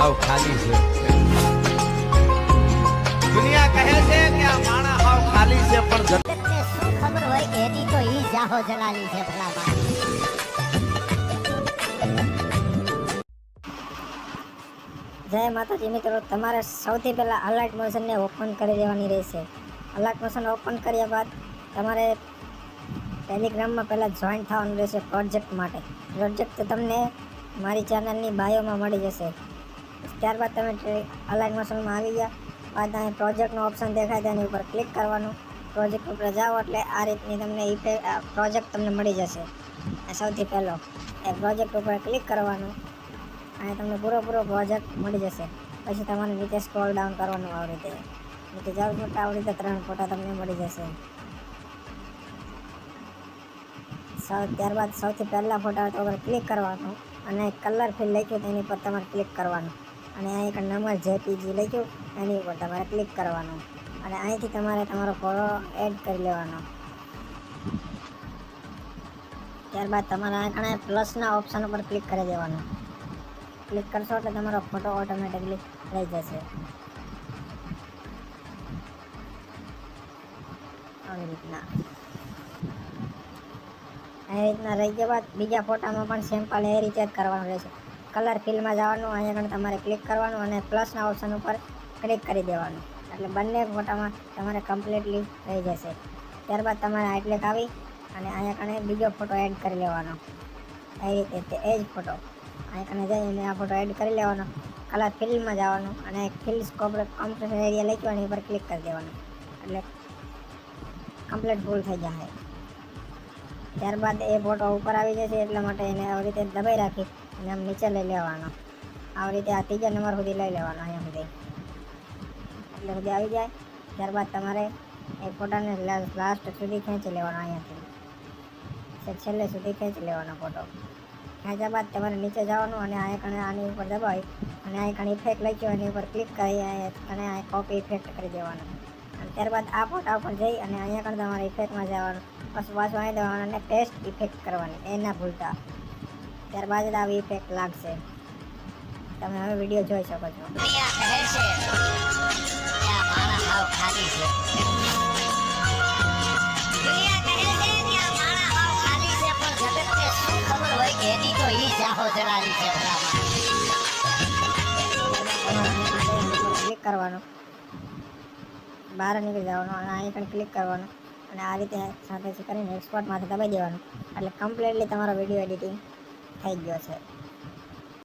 હાવ ખાલી છે. દુનિયા કહે છે કે આ માણસ હાવ ખાલી છે, પણ જગતને શું ખબર હોય કે એની તો ઈ જાહો જલાલી છે ભલા માણસ. જય માતાજી મિત્રો, તમારે સૌથી પહેલાં અલર્ટ મોશનને ઓપન કરી દેવાની રહેશે. અલર્ટ મોશન ઓપન કર્યા બાદ તમારે ટેલિગ્રામમાં પહેલાં જોઈન થવાનું રહેશે પ્રોજેક્ટ માટે. પ્રોજેક્ટ તમને મારી ચેનલની બાયોમાં મળી જશે. ત્યારબાદ તમે અલર્ટ મોશનમાં આવી ગયા બાદ અહીં પ્રોજેક્ટનો ઓપ્શન દેખાય તેની ઉપર ક્લિક કરવાનું. પ્રોજેક્ટ ઉપર જાઓ એટલે આ રીતની તમને પ્રોજેક્ટ તમને મળી જશે. સૌથી પહેલો એ પ્રોજેક્ટ ઉપર ક્લિક કરવાનું અને તમને પૂરો પ્રોજેક્ટ મળી જશે. પછી તમારે નીચે સ્ક્રોલ ડાઉન કરવાનું. આવી રીતે નીચે જાવ છો તો આવી રીતે 3 ફોટા તમને મળી જશે. ત્યારબાદ સૌથી પહેલા ફોટા ઉપર ક્લિક કરવાનું અને કલર ફિલ લખ્યું તેની પર તમારે ક્લિક કરવાનું અને અહીં એક નંબર જેપીજી લખ્યું એની ઉપર તમારે ક્લિક કરવાનું અને અહીંથી તમારે તમારો ફોટો એડ કરી લેવાનો. ત્યારબાદ તમારે અહીં પ્લસના ઓપ્શન ઉપર ક્લિક કરી દેવાનું. ક્લિક કરશો એટલે તમારો ફોટો ઓટોમેટિકલી રહી જશે. આવી રીતના રહી ગયા બાદ બીજા ફોટામાં પણ સિમ્પલ એ રીતે જ કરવાનું રહેશે. કલર ફિલમાં જવાનું, અહીંયા આગળ તમારે ક્લિક કરવાનું અને પ્લસના ઓપ્શન ઉપર ક્લિક કરી દેવાનું એટલે બંને ફોટામાં તમારે કમ્પ્લીટલી થઈ જશે. ત્યારબાદ તમારે આટલેક આવી અને અહીંયા કણે બીજો ફોટો એડ કરી લેવાનો. એ રીતે એ જ ફોટો અહીંયા કણે જઈને આ ફોટો એડ કરી લેવાનો. કલર ફિલ્ડમાં જવાનું અને ફિલ કોમ્પ્રેશન એરિયા લખ્યો એની ઉપર ક્લિક કરી દેવાનું એટલે કમ્પ્લીટ ફૂલ થઈ જાય. ત્યારબાદ એ ફોટો ઉપર આવી જશે એટલા માટે એને આવી રીતે દબાઈ રાખી અને આમ નીચે લઈ લેવાનો. આવી રીતે આ ત્રીજા નંબર સુધી લઈ લેવાનો. અહીંયા સુધી એટલે સુધી આવી જાય. ત્યારબાદ તમારે એ ફોટાને લાસ્ટ સુધી ખેંચી લેવાનો. અહીંયાથી છેલ્લે સુધી ખેંચી લેવાનો ફોટો. ખેંચ્યા બાદ તમારે નીચે જવાનું અને અહીંયા આની ઉપર દબાવી અને અહીંયા ઇફેક્ટ લખ્યો એની ઉપર ક્લિક કરી અને કોપી ઇફેક્ટ કરી દેવાનો. અને ત્યારબાદ આ ફોટા ઉપર જઈ અને અહીંયા કણ તમારે ઇફેક્ટમાં જવાનું. પછી પાછું અહીં દેવાનું અને પેસ્ટ ઇફેક્ટ કરવાની, એ ના ભૂલતા. ત્યારબાદ જ આવી ઇફેક્ટ લાગશે. તમે હવે વિડીયો જોઈ શકો છો. ક્લિક કરવાનું, બહાર નીકળી જવાનું અને અહીં પણ ક્લિક કરવાનું અને આ રીતે સાથે કરીને એક્સપોર્ટમાંથી દબાઈ દેવાનું એટલે કમ્પ્લીટલી તમારો વિડીયો એડિટિંગ થઈ ગયો છે.